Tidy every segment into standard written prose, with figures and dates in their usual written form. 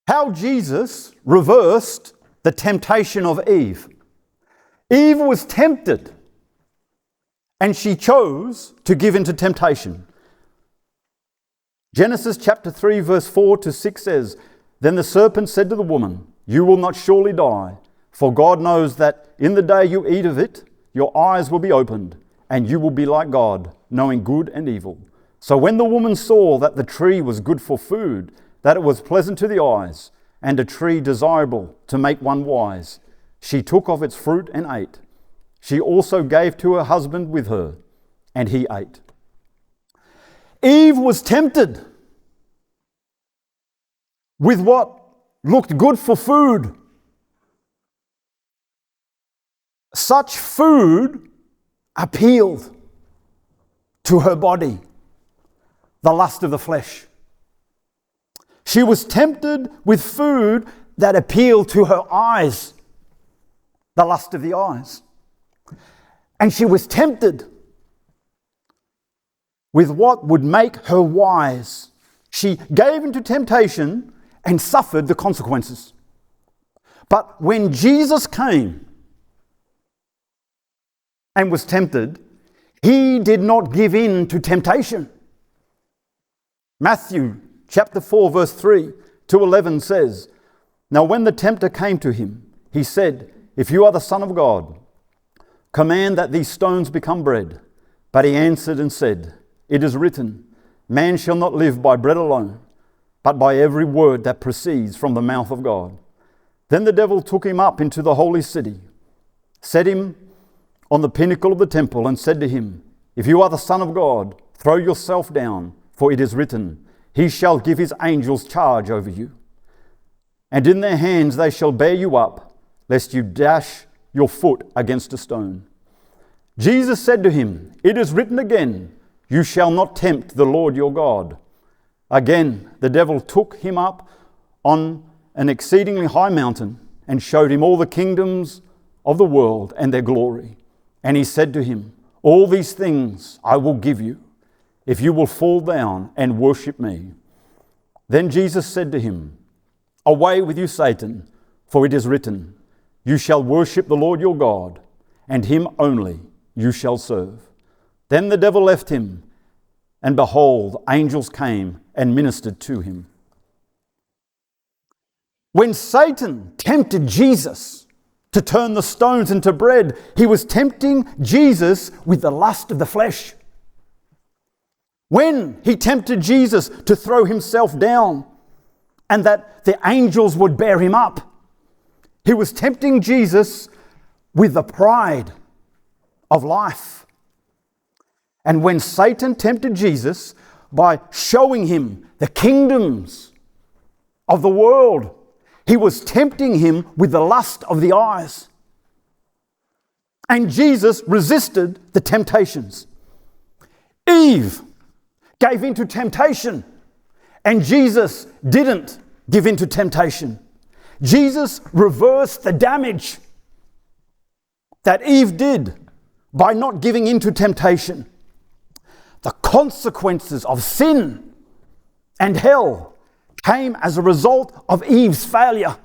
how Jesus reversed the temptation of Eve. Eve was tempted, and she chose to give in to temptation. Genesis chapter 3 verse 4 to 6 says, "Then the serpent said to the woman, 'You will not surely die, for God knows that in the day you eat of it, your eyes will be opened, and you will be like God, knowing good and evil.' So when the woman saw that the tree was good for food, that it was pleasant to the eyes, and a tree desirable to make one wise, she took of its fruit and ate. She also gave to her husband with her, and he ate." Eve was tempted with what looked good for food. Such food appealed to her body, the lust of the flesh. She was tempted with food that appealed to her eyes, the lust of the eyes. And she was tempted with what would make her wise. She gave into temptation and suffered the consequences. But when Jesus came and was tempted, he did not give in to temptation. Matthew chapter 4 verse 3 to 11 says, "Now when the tempter came to him, he said, 'If you are the Son of God, command that these stones become bread.' But he answered and said, 'It is written, man shall not live by bread alone, but by every word that proceeds from the mouth of God.' Then the devil took him up into the holy city, set him on the pinnacle of the temple, and said to him, 'If you are the Son of God, throw yourself down, for it is written, he shall give his angels charge over you. And in their hands they shall bear you up, lest you dash your foot against a stone.' Jesus said to him, 'It is written again, you shall not tempt the Lord your God.' Again, the devil took him up on an exceedingly high mountain and showed him all the kingdoms of the world and their glory. And he said to him, 'All these things I will give you, if you will fall down and worship me.' Then Jesus said to him, 'Away with you, Satan, for it is written, you shall worship the Lord your God, and him only you shall serve.' Then the devil left him, and behold, angels came and ministered to him." When Satan tempted Jesus to turn the stones into bread, he was tempting Jesus with the lust of the flesh. When he tempted Jesus to throw himself down and that the angels would bear him up, he was tempting Jesus with the pride of life. And when Satan tempted Jesus by showing him the kingdoms of the world, he was tempting him with the lust of the eyes. And Jesus resisted the temptations. Eve gave in to temptation, and Jesus didn't give in to temptation. Jesus reversed the damage that Eve did by not giving in to temptation. The consequences of sin and hell came as a result of Eve's failure.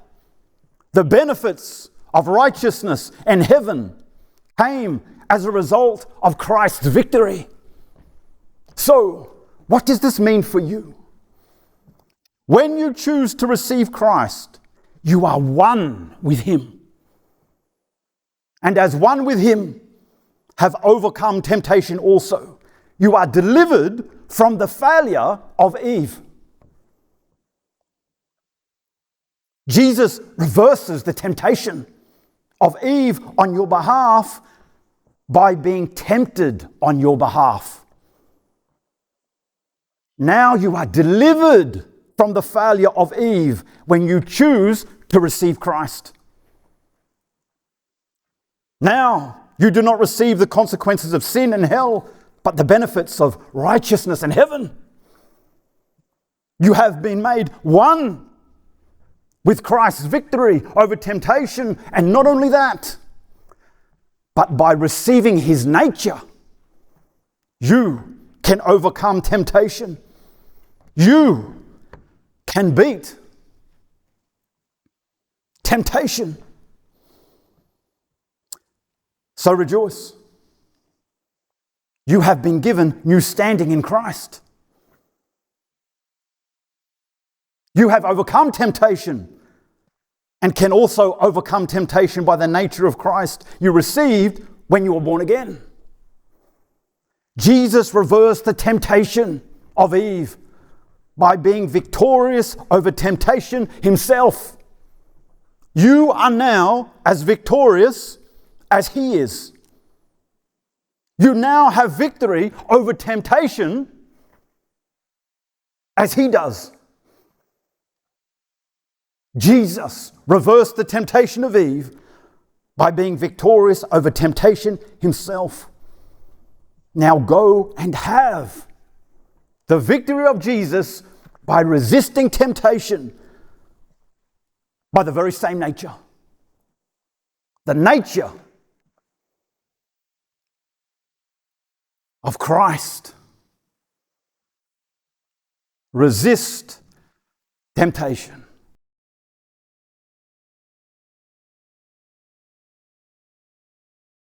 The benefits of righteousness and heaven came as a result of Christ's victory. So, what does this mean for you? When you choose to receive Christ, you are one with him. And as one with him, have overcome temptation also. You are delivered from the failure of Eve. Jesus reverses the temptation of Eve on your behalf by being tempted on your behalf. Now you are delivered from the failure of Eve when you choose to receive Christ. Now you do not receive the consequences of sin and hell, but the benefits of righteousness and heaven. You have been made one with Christ's victory over temptation, and not only that, but by receiving his nature, you can overcome temptation. You can beat temptation. So rejoice. You have been given new standing in Christ. You have overcome temptation and can also overcome temptation by the nature of Christ you received when you were born again. Jesus reversed the temptation of Eve by being victorious over temptation himself. You are now as victorious as he is. You now have victory over temptation as he does. Jesus reversed the temptation of Eve by being victorious over temptation himself. Now go and have the victory of Jesus by resisting temptation by the very same nature. The nature of Christ. Resist temptation.